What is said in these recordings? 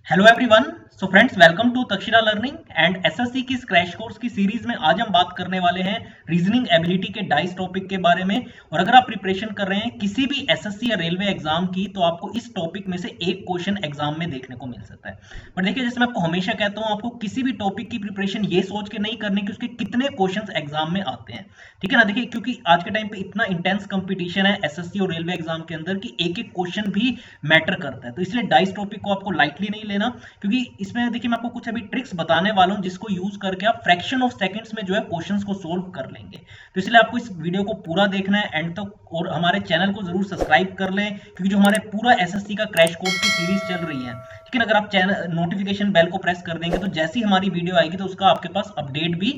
Hello everyone. So friends, welcome to Takshashila learning and SSC की crash course की series में आज हम बात करने वाले हैं रीजनिंग एबिलिटी के डाइस टॉपिक के बारे में। और अगर आप प्रिपरेशन कर रहे हैं किसी भी एसएससी या रेलवे एग्जाम की, तो आपको इस टॉपिक में से एक क्वेश्चन एग्जाम में देखने को मिल सकता है। पर देखिए, जैसे मैं आपको हमेशा कहता हूं, आपको किसी भी टॉपिक की प्रिपरेशन ये सोच के नहीं करनी कि उसके कितने क्वेश्चन एग्जाम में आते हैं। ठीक है ना। देखिए, क्योंकि आज के टाइम पे इतना इंटेंस कंपटीशन है एसएससी और रेलवे एग्जाम के अंदर कि एक एक क्वेश्चन भी मैटर करता है। तो इसलिए डाइस टॉपिक को आपको लाइटली नहीं लेना, क्योंकि इसमें देखिए मैं आपको कुछ अभी ट्रिक्स बताने वाला हूं जिसको यूज करके आप फ्रैक्शन ऑफ सेकंड्स में जो है क्वेश्चंस को सोल्व कर लेंगे। तो इसलिए आपको इस वीडियो को पूरा देखना है एंड तक, और हमारे चैनल को जरूर सब्सक्राइब कर लें, क्योंकि जो हमारे पूरा एसएससी का क्रैश कोर्स की सीरीज चल रही है, ठीक है ना। अगर आप चैनल नोटिफिकेशन बेल को प्रेस कर देंगे तो जैसी हमारी वीडियो आएगी तो उसका आपके पास अपडेट भी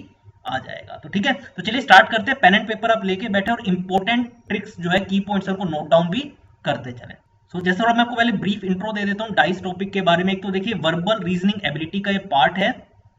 आ जाएगा। तो ठीक है, तो चलिए स्टार्ट करते हैं। पेन एंड पेपर आप लेके बैठे और इंपॉर्टेंट ट्रिक्स जो है, की पॉइंट्स को नोट डाउन भी करते चले। जैसे मैं आपको पहले ब्रीफ इंट्रो दे देता हूँ डाइस टॉपिक के बारे में। एक तो देखिए, वर्बल रीजनिंग एबिलिटी का ये पार्ट है,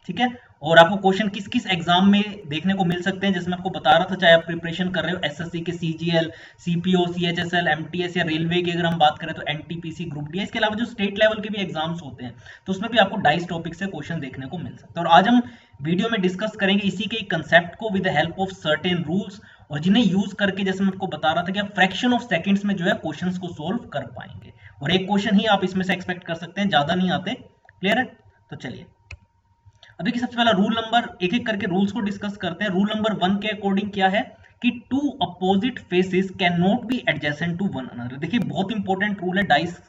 ठीक है। और आपको क्वेश्चन किस किस एग्जाम में देखने को मिल सकते हैं, जैसे मैं आपको बता रहा था, चाहे आप प्रिपरेशन कर रहे हो एसएससी के सीजीएल, सीपीओ, सीएचएसएल, एमटीएस या रेलवे की अगर हम बात करें तो एनटीपीसी, ग्रुप डी, इसके अलावा जो स्टेट लेवल के भी एग्जाम्स होते हैं तो उसमें भी आपको डाइस टॉपिक से क्वेश्चन देखने को मिल सकता है। और आज हम वीडियो में डिस्कस करेंगे इसी के कंसेप्ट को with the help of certain rules, और जिन्हें यूज करके, जैसे मैं आपको बता रहा था, कि आप फ्रैक्शन ऑफ सेकंड्स में जो है क्वेश्चंस को सोल्व कर पाएंगे। और एक क्वेश्चन ही आप इसमें से एक्सपेक्ट कर सकते हैं, ज्यादा नहीं आते। क्लियर है? तो चलिए, अब देखिए, सबसे पहला रूल नंबर, एक एक करके रूल्स को डिस्कस करते हैं। रूल नंबर 1 के अकॉर्डिंग क्या है कि two opposite faces can not be adjacent to one another. देखिए, बहुत इंपॉर्टेंट रूल है डाइस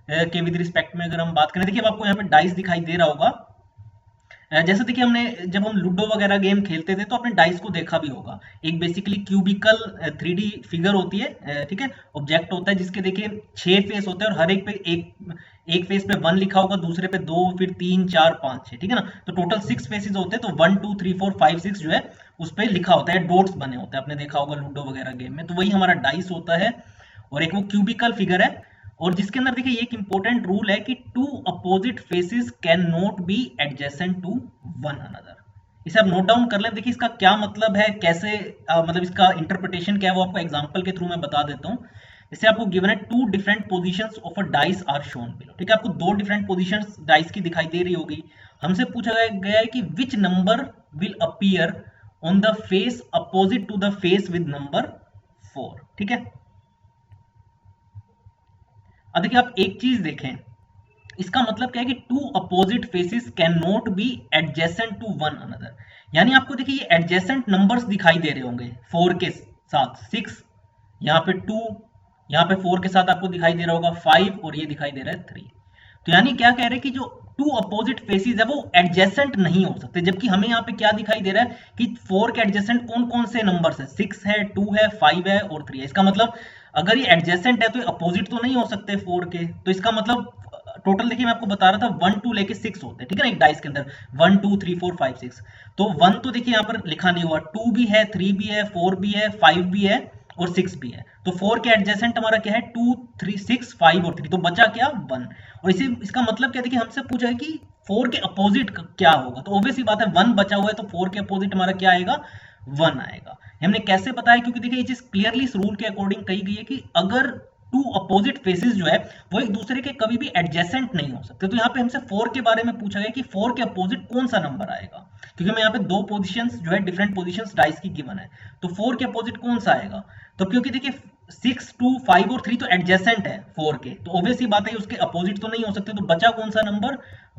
के विद रिस्पेक्ट में अगर हम बात करें। देखिए, आपको यहाँ पे डाइस दिखाई दे रहा होगा। जैसे देखिए, हमने जब हम लूडो वगैरह गेम खेलते थे तो आपने डाइस को देखा भी होगा। एक बेसिकली क्यूबिकल 3D फिगर होती है, ठीक है, ऑब्जेक्ट होता है जिसके देखिए 6 फेस होते हैं, और हर एक पे एक फेस पे 1 लिखा होगा, दूसरे पे 2, फिर 3, 4, 5, 6, ठीक है ना। तो टोटल 6 फेसेस होते हैं। तो 1 2 3 4 5 6 जो है उस पे लिखा होता है, डॉट्स बने होते हैं, आपने देखा होगा लूडो वगैरह गेम में। तो वही हमारा डाइस होता है, और एक वो क्यूबिकल फिगर है। और जिसके अंदर देखिए एक इंपॉर्टेंट रूल है कि two opposite faces can not be adjacent to one another. इसे आप नोट डाउन कर लें। देखिए, इसका क्या मतलब है, कैसे मतलब इसका इंटरप्रिटेशन क्या है, वो आपको एग्जांपल के थ्रू मैं बता देता हूँ। जैसे आपको गिवन है two different positions of a dice are shown below, ठीक है। आपको दो डिफरेंट पोजीशंस डाइस की दिखाई दे रही होगी। हमसे पूछा गया है कि which number will appear on the face opposite to the face with number 4, ठीक है। अब देखिए, आप एक चीज देखें, इसका मतलब क्या है कि two opposite faces can not be adjacent to one another. यानी आपको देखिए ये एडजेसेंट नंबर्स दिखाई दे रहे होंगे 4 के साथ 6, यहाँ पे 2, यहाँ पे 4 के साथ आपको दिखाई दे रहा होगा 5, और ये दिखाई दे रहा है 3। तो यानी क्या कह रहे हैं कि जो टू अपोजिट फेसेस है वो एडजेसेंट नहीं हो सकते, जबकि हमें यहाँ पे क्या दिखाई दे रहा है कि 4 के एडजेसेंट कौन कौन से नंबर्स है, 6 है, 2 है, 5 है और 3 है। इसका मतलब अगर ये एडजेसेंट है तो अपोजिट तो नहीं हो सकते 4 के। तो इसका मतलब टोटल देखिए, मैं आपको बता रहा था 1 2 लेके 6 होते हैं, ठीक है ना, एक डाइस के अंदर 1 2 3 4 5 6। तो 1 तो देखिए यहाँ पर लिखा नहीं हुआ, 2 भी है, 3 भी है, 4 भी है, 5 भी है और 6 भी है। तो 4 के एडजेसेंट हमारा क्या है, 2 3 6 5 और 3, तो बचा क्या, 1। और इसे इसका मतलब क्या, देखिए हमसे पूछा है कि 4 के अपोजिट क्या होगा, तो ऑब्वियस सी बात है 1 बचा हुआ है, तो 4 के अपोजिट हमारा क्या आएगा, 1 आएगा। हमने कैसे बताया, क्योंकि देखिए ये चीज क्लियरली इस रूल के अकॉर्डिंग कही गई है कि अगर टू अपोजिट फेसेस जो है वो एक दूसरे के कभी भी एडजेसेंट नहीं हो सकते। तो यहाँ पे हमसे 4 के बारे में पूछा गया कि 4 के अपोजिट कौन सा नंबर आएगा, क्योंकि मैं यहाँ पे दो पोजीशंस जो है, डिफरेंट पोजीशंस डाइस की गिवन है, तो 4 के अपोजिट कौन सा आएगा। तो क्योंकि देखिए 6 2 5 और 3 तो एडजेसेंट है 4 के, तो ऑब्वियस ही बात है उसके अपोजिट तो नहीं हो सकते, तो बचा कौन सा नंबर,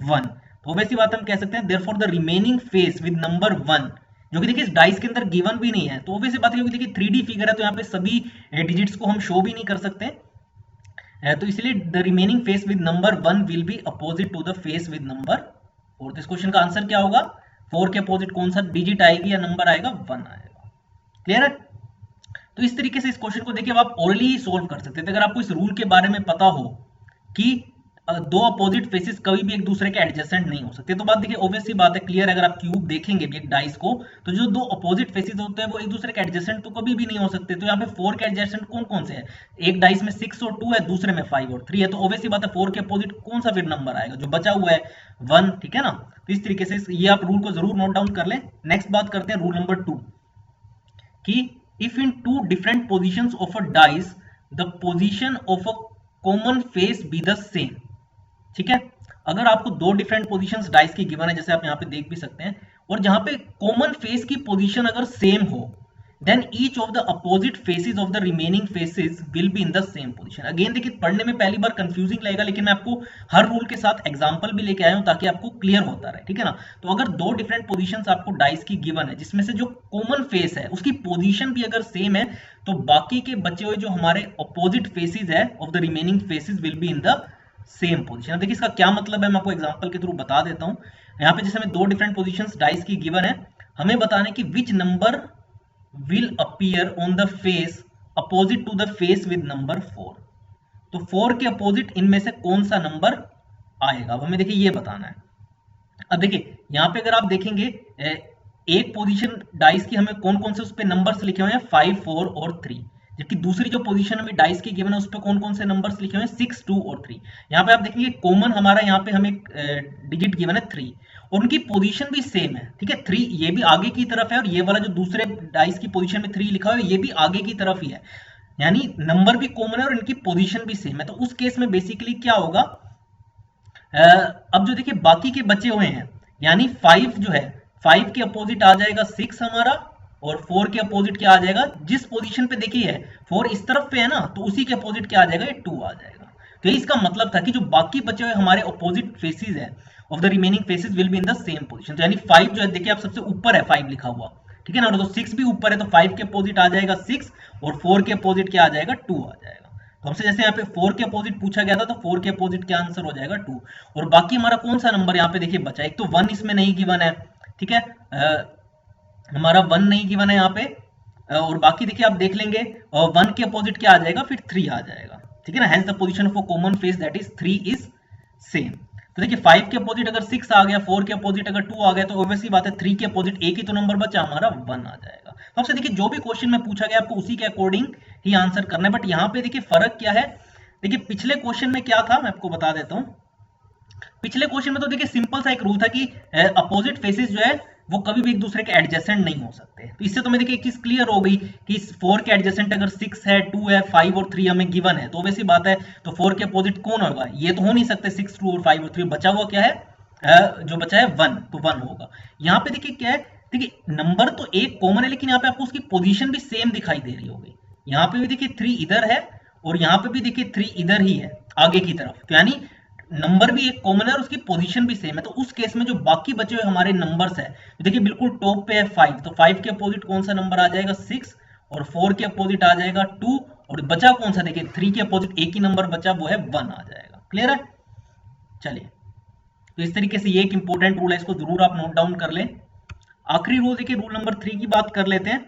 1। तो ऑब्वियस ही बात हम कह सकते हैं therefore the remaining face with number 1, जो कि देखिए इस डाइस के अंदर गिवन भी नहीं है, तो ऑब्वियस बात है, क्योंकि देखिए 3D फिगर है तो यहाँ पे सभी डिजिट्स को हम शो भी नहीं कर सकते, तो इसलिए the remaining face with number 1 will be opposite to the face with number 4। इस क्वेश्चन का आंसर क्या होगा, 4 के अपोजिट कौन सा डिजिट आएगी या नंबर आएगा, 1 आएगा। क्लियर है? तो इस तरीके से इस क्वेश्चन को देखिए आप ओरली ही सोल्व कर सकते थे, अगर आपको इस रूल के बारे में पता हो कि दो अपोजिट फेसेस कभी भी एक दूसरे के एडजेसेंट नहीं हो सकते। तो बात देखिए ऑब्वियस सी बात है, क्लियर। अगर आप क्यूब देखेंगे भी एक डाइस को, तो जो दो अपोजिट फेसेस होते हैं वो एक दूसरे के एडजेसेंट तो कभी भी नहीं हो सकते। तो यहाँ पे 4 के एडजेसेंट कौन कौन से हैं, एक डाइस में 6 और 2 है, दूसरे में 5 और 3 है, तो ऑब्वियस सी बात है 4 के अपोजिट कौन सा फिर नंबर आएगा, जो बचा हुआ है 1, ठीक है ना। तो इस तरीके से ये आप रूल को जरूर नोट डाउन कर लें। नेक्स्ट बात करते हैं रूल नंबर 2 कि if in two different positions of a dice the position of a common face be the same, ठीक है। अगर आपको दो डिफरेंट पोजीशंस डाइस की गिवन है, जैसे आप यहाँ पे देख भी सकते हैं, और जहां पे कॉमन फेस की पोजीशन अगर सेम हो, then each of the opposite faces of the remaining faces will be in the same position. Again देखिए पढ़ने में पहली बार कंफ्यूजिंग लगेगा, लेकिन मैं आपको हर रूल के साथ एग्जांपल भी लेके आया हूं ताकि आपको क्लियर होता रहे, ठीक है ना। तो अगर दो डिफरेंट पोजीशंस आपको डाइस की गिवन है, जिसमें से जो कॉमन फेस है उसकी पोजीशन भी अगर सेम है, तो बाकी के बचे हुए जो हमारे अपोजिट फेसेस है of the remaining faces will be in the same position. देखिए इसका क्या मतलब है, मैं आपको एग्जांपल के थ्रू बता देता हूं। यहाँ पे जैसे हमें दो डिफरेंट पोजीशंस डाइस की गिवन है, हमें बताना है कि which number will appear on the face opposite to the face with number 4। तो 4 के अपोजिट इनमें से कौन सा नंबर आएगा, अब हमें देखिए ये बताना है। अब देखिए यहाँ पे अगर आप देखेंगे एक पोजीशन डाइस की हमें कौन कौन से उस पे नंबर्स लिखे हुए हैं 5, 4 और 3, जबकि दूसरी जो पोजीशन हमें डाइस की गिवन है उस पे कौन कौन से नंबर्स लिखे हुए हैं 6, 2 और 3। यहाँ पे आप देखेंगे कॉमन हमारा यहाँ पे हमें डिजिट गिवन है 3, और उनकी पोजीशन भी सेम है, ठीक है। 3 ये भी आगे की तरफ है, और ये वाला जो दूसरे डाइस की पोजीशन में 3 लिखा हुआ है ये भी आगे की तरफ ही है, यानी नंबर भी कॉमन है और इनकी पोजीशन भी सेम है। तो उस केस में बेसिकली क्या होगा, अब जो देखिए बाकी के बचे हुए हैं, यानी 5 जो है 5 के अपोजिट आ जाएगा 6 हमारा, और 4 के अपोजिट क्या आ जाएगा, जिस पोजीशन पे देखिए है 4 इस तरफ पे है ना, तो उसी के अपोजिट क्या आ जाएगा, ये 2 आ जाएगा। तो ये इसका मतलब था कि जो बाकी बचे हुए हमारे अपोजिट फेसेस है of the remaining faces will be in the same position. तो यानी 5 जो है देखिए आप सबसे ऊपर है 5 लिखा हुआ, ठीक है ना, तो 6 भी ऊपर है, तो 5 के अपोजिट आ जाएगा 6, और 4 के अपोजिट क्या आ जाएगा, 2 आ जाएगा। तो हमसे जैसे यहाँ पे 4 के अपोजिट पूछा गया था, तो 4 के अपोजिट क्या आंसर हो जाएगा 2, और बाकी हमारा कौन सा नंबर यहाँ पे देखिए बचा, एक तो 1 इसमें नहीं गिवन है, ठीक है, हमारा 1 नहीं गिवन है यहाँ पे, और बाकी देखिए आप देख लेंगे 1 के अपोजिट क्या आ जाएगा, फिर 3 आ जाएगा, ठीक है ना। Hence the position of a common face that is 3 is same. तो देखिए 5 के अपोजिट अगर 6 आ गया, 4 के अपोजिट अगर 2 आ गया, तो ऑब्वियसली बात है 3 के अपोजिट एक ही तो नंबर बचा हमारा 1 आ जाएगा। तो आपसे देखिए जो भी क्वेश्चन में पूछा गया आपको उसी के अकॉर्डिंग ही आंसर करना है, बट यहाँ पे देखिए फर्क क्या है, देखिए पिछले क्वेश्चन में क्या था मैं आपको बता देता हूँ। पिछले क्वेश्चन में तो देखिए सिंपल सा एक रूल था कि अपोजिट फेसेस जो है वो कभी भी एक दूसरे के एडजेसेंट नहीं हो सकते। तो इससे तो मैं देखिए एक चीज क्लियर हो गई कि 4 के एडजेसेंट अगर 6 है, 2 है, 5 और 3 हमें गिवन है, तो वैसी बात है तो 4 के अपोजिट कौन होगा, ये तो हो नहीं सकते 6, 2 और 5 और 3, बचा हुआ क्या है, जो बचा है 1, तो 1 होगा। यहाँ पे देखिए क्या है, देखिए नंबर तो एक कॉमन है, लेकिन यहाँ पे आपको उसकी पोजीशन भी सेम दिखाई दे रही होगी। यहाँ पे भी देखिए 3 इधर है, और यहाँ पे भी देखिए 3 इधर ही है आगे की तरफ, तो यानी नंबर भी एक कॉमन है और उसकी पोजीशन भी सेम है। तो उस केस में जो बाकी बचे हुए हमारे नंबर्स है, तो देखिए बिल्कुल टॉप पे है 5, तो 5 के अपोजिट कौन सा नंबर आ जाएगा 6, और 4 के अपोजिट आ जाएगा 2, और बचा कौन सा, देखिए 3 के अपोजिट एक ही नंबर बचा वो है 1 आ जाएगा। क्लियर है, चलिए तो इस तरीके से ये एक इंपॉर्टेंट रूल है, इसको जरूर आप नोट डाउन कर लें। आखिरी रूल देखिए रूल नंबर 3 की बात कर लेते हैं,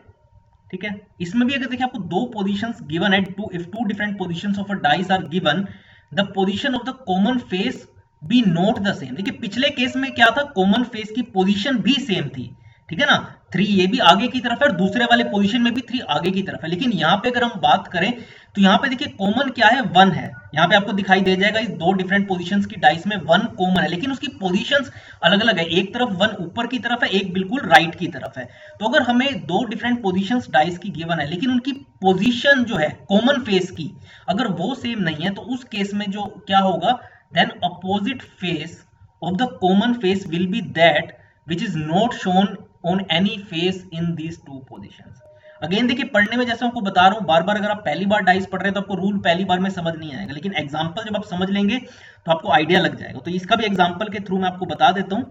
ठीक है। इसमें भी अगर देखिए आपको दो पोजीशंस गिवन है, if two different positions of a dice are given, the position of the common face be not the same. देखिए पिछले केस में क्या था, कॉमन फेस की पोजीशन भी सेम थी, ठीक है ना, 3 ये भी आगे की तरफ है और दूसरे वाले पोजीशन में भी 3 आगे की तरफ है। लेकिन यहाँ पे अगर हम बात करें तो यहाँ पे देखिए कॉमन क्या है, 1 है। यहाँ पे आपको दिखाई दे जाएगा इस दो डिफरेंट पोजीशंस की डाइस में 1 कॉमन है, लेकिन उसकी पोजीशंस अलग अलग है, एक तरफ 1 ऊपर की तरफ है, एक बिल्कुल राइट की तरफ है। तो अगर हमें दो डिफरेंट पोजीशंस डाइस की गिवन है, लेकिन उनकी पोजीशन जो है कॉमन फेस की अगर वो सेम नहीं है, तो उस केस में जो क्या होगा, then opposite face of the common face will be that which is not shown on any face in these two positions। Again देखिए पढ़ने में जैसे आपको बता रहा हूं, बार बार अगर आप पहली बार डाइस पढ़ रहे हैं तो आपको रूल पहली बार में समझ नहीं आएगा, लेकिन एग्जांपल जब आप समझ लेंगे तो आपको आइडिया लग जाएगा। तो इसका भी एग्जांपल के थ्रू मैं आपको बता देता हूं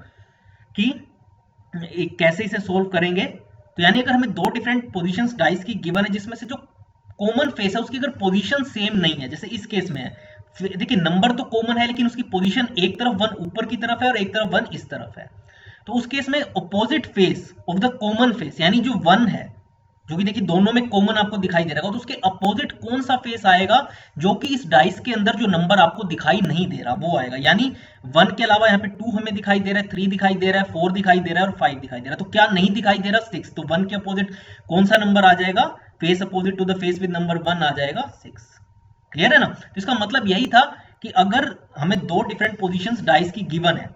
कि कैसे इसे सोल्व करेंगे। तो यानी अगर हमें दो डिफरेंट पोजीशंस डाइस की गिवन है, जिसमें से जो कॉमन फेस है उसकी अगर पोजीशन सेम नहीं है, जैसे इस केस में है, देखिए नंबर तो कॉमन है लेकिन उसकी पोजीशन एक तरफ 1 ऊपर की तरफ है और एक तरफ 1 इस तरफ है, तो उस केस में opposite face of the common face, यानी जो 1 है, जो कि देखिए दोनों में कॉमन आपको दिखाई दे रहा है, तो उसके अपोजिट कौन सा फेस आएगा जो कि इस डाइस के अंदर जो नंबर आपको दिखाई नहीं दे रहा वो आएगा। यानी 1 के अलावा यहाँ पे 2 हमें दिखाई दे रहा है, 3 दिखाई दे रहा है, 4 दिखाई दे रहा है और 5 दिखाई दे रहा है। तो क्या नहीं दिखाई दे रहा, 6। तो 1 के अपोजिट कौन सा नंबर आ जाएगा, face opposite to the face with number 1 आ जाएगा 6। क्लियर है ना। तो इसका मतलब यही था कि अगर हमें दो डिफरेंट पोजीशंस डाइस की गिवन है,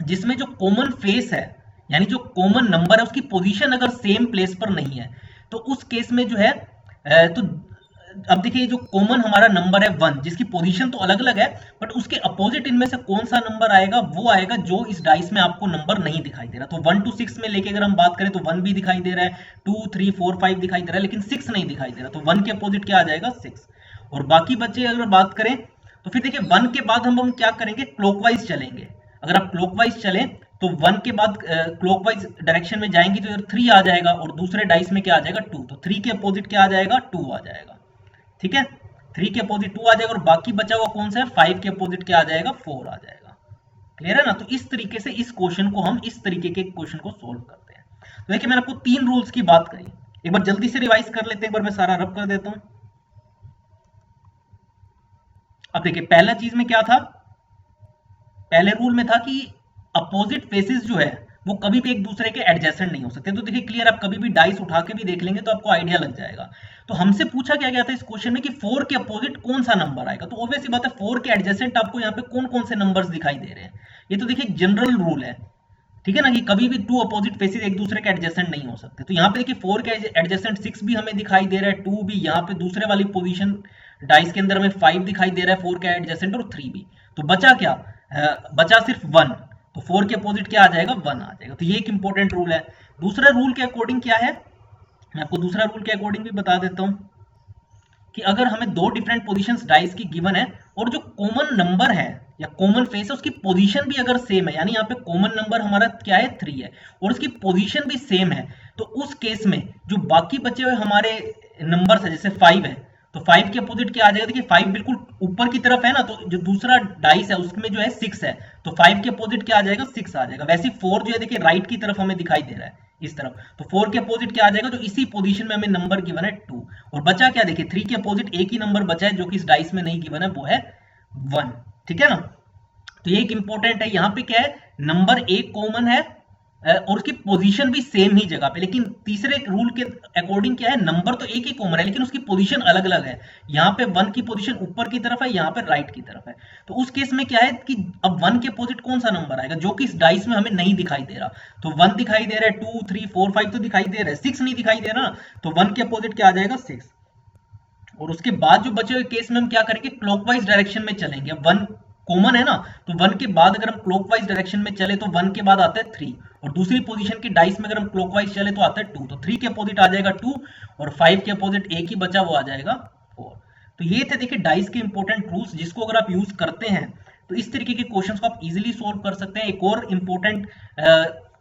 जिसमें जो कॉमन फेस है यानी जो कॉमन नंबर है उसकी पोजीशन अगर सेम प्लेस पर नहीं है, तो उस केस में जो है तो अब देखिए जो कॉमन हमारा नंबर है 1, जिसकी पोजीशन तो अलग अलग है, बट उसके अपोजिट इनमें से कौन सा नंबर आएगा, वो आएगा जो इस डाइस में आपको नंबर नहीं दिखाई दे रहा। तो 1 to 6 में लेके अगर हम बात करें तो 1 भी दिखाई दे रहा है, 2 3 4 5 दिखाई दे रहा है, लेकिन 6 नहीं दिखाई दे रहा। तो 1 के अपोजिट क्या आ जाएगा, 6। और बाकी बच्चे अगर बात करें तो फिर देखिए 1 के बाद हम क्या करेंगे, क्लॉकवाइज चलेंगे। अगर आप क्लॉकवाइज चलें तो 1 के बाद क्लॉकवाइज डायरेक्शन में जाएंगे तो 3 आ जाएगा, और दूसरे डाइस में क्या आ जाएगा, 2। तो 3 के अपोजिट क्या आ जाएगा, 2 आ जाएगा। ठीक है, 3 के अपोजिट 2 आ जाएगा, और बाकी बचा हुआ कौन सा है, 5 के अपोजिट क्या आ जाएगा, 4 आ जाएगा। क्लियर है ना। तो इस तरीके से इस क्वेश्चन को हम इस तरीके के क्वेश्चन को सोल्व करते हैं। तो देखिए मैंने आपको 3 रूल्स की बात करी, एक बार जल्दी से रिवाइज कर लेते हैं, एक बार मैं सारा रब कर देता हूं। अब देखिए पहला चीज में क्या था, पहले रूल में था कि अपोजिट फेसेस जो है वो कभी भी एक दूसरे के एडजेसेंट नहीं हो सकते। तो देखिए क्लियर, आप कभी भी डाइस उठा के भी देख लेंगे तो आपको आइडिया लग जाएगा। तो हमसे पूछा क्या गया था इस क्वेश्चन में कि 4 के अपोजिट कौन सा नंबर आएगा। तो ऑब्वियस सी बात है 4 के एडजेसेंट आपको यहाँ पे कौन कौन से नंबर्स दिखाई दे रहे हैं। ये तो देखिए जनरल रूल है, ठीक है ना, कि कभी भी 2 अपोजिट फेसेस एक दूसरे के एडजेसेंट नहीं हो सकते। तो यहाँ पे देखिए 4 के एडजेसेंट 6 भी हमें दिखाई दे रहा है, 2 भी, यहाँ पे दूसरे वाली पोजीशन डाइस के अंदर हमें 5 दिखाई दे रहा है 4 के एडजेसेंट, और 3 भी। तो बचा क्या, बचा सिर्फ 1। तो 4 के अपोजिट क्या आ जाएगा, 1 आ जाएगा। तो ये एक इंपॉर्टेंट रूल है। दूसरा रूल के अकॉर्डिंग क्या है, मैं आपको दूसरा रूल के अकॉर्डिंग भी बता देता हूं कि अगर हमें 2 डिफरेंट पोजीशंस डाइस की गिवन है और जो कॉमन नंबर है या कॉमन फेस है उसकी पोजीशन भी अगर सेम है, यानी यहाँ पे कॉमन नंबर हमारा क्या है, 3 है, और उसकी पोजीशन भी सेम है, तो उस केस में जो बाकी बचे हुए हमारे नंबर्स है, जैसे 5 है, तो 5 के अपोजिट क्या आ जाएगा, देखिए 5 बिल्कुल ऊपर की तरफ है ना, तो जो दूसरा डाइस है उसमें जो है 6 है, तो 5 के अपोजिट क्या आ जाएगा, 6 आ जाएगा। वैसे 4 जो है देखिए राइट की तरफ हमें दिखाई दे रहा है इस तरफ, तो 4 के अपोजिट क्या आ जाएगा, जो इसी पोजीशन में हमें नंबर गिवन है 2। और बचा क्या, देखिए 3 के अपोजिट एक ही नंबर बचा है जो कि इस डाइस में नहीं गिवन है, वो है 1। ठीक है ना। तो ये एक इंपॉर्टेंट है, यहाँ पे क्या है, नंबर एक कॉमन है और उसकी पोजीशन भी सेम ही जगह पे, लेकिन तीसरे रूल के अकॉर्डिंग क्या है, नंबर तो एक ही कॉमन है लेकिन उसकी पोजीशन अलग अलग है। यहाँ पे 1 की पोजीशन ऊपर की तरफ है, यहाँ पे राइट की तरफ है। तो उस केस में क्या है कि अब 1 के अपोजिट कौन सा नंबर आएगा जो कि इस डाइस में हमें नहीं दिखाई दे रहा। तो 1 दिखाई दे रहा है, 2 3 4 5 तो दिखाई दे रहा है, 6 नहीं दिखाई दे रहा ना, तो 1 के अपोजिट क्या आ जाएगा, 6। और उसके बाद जो बचे हुए केस में हम क्या करेंगे, क्लॉकवाइज डायरेक्शन में चलेंगे। अब 1 कॉमन है ना, तो 1 के बाद अगर हम क्लॉकवाइज डायरेक्शन में चले तो 1 के बाद आता है 3, और दूसरी पोजीशन की डाइस में अगर हम क्लॉकवाइज चले तो आता है 2। तो 3 के अपोजिट आ जाएगा 2, और 5 के अपोजिट एक ही बचा, वो आ जाएगा 4। तो ये थे देखिए डाइस के इंपॉर्टेंट रूल्स, जिसको अगर आप यूज करते हैं तो इस तरीके के क्वेश्चंस को आप इजीली सोल्व कर सकते हैं। एक और इंपॉर्टेंट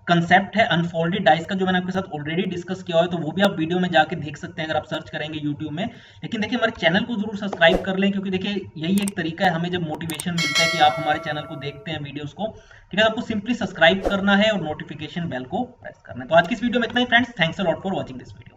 कंसेप्ट है अनफोल्डेड डाइस का, जो मैंने आपके साथ ऑलरेडी डिस्कस किया है, तो वो भी आप वीडियो में जाके देख सकते हैं अगर आप सर्च करेंगे यूट्यूब में। लेकिन देखिए हमारे चैनल को जरूर सब्सक्राइब कर लें, क्योंकि देखिए यही एक तरीका है हमें जब मोटिवेशन मिलता है कि आप हमारे चैनल को देखते हैं वीडियोस को। ठीक है, आपको सिंपली सब्सक्राइब करना है और नोटिफिकेशन बेल को प्रेस करना है। तो आज की इस वीडियो में इतना ही friends, thanks a lot for watching this video.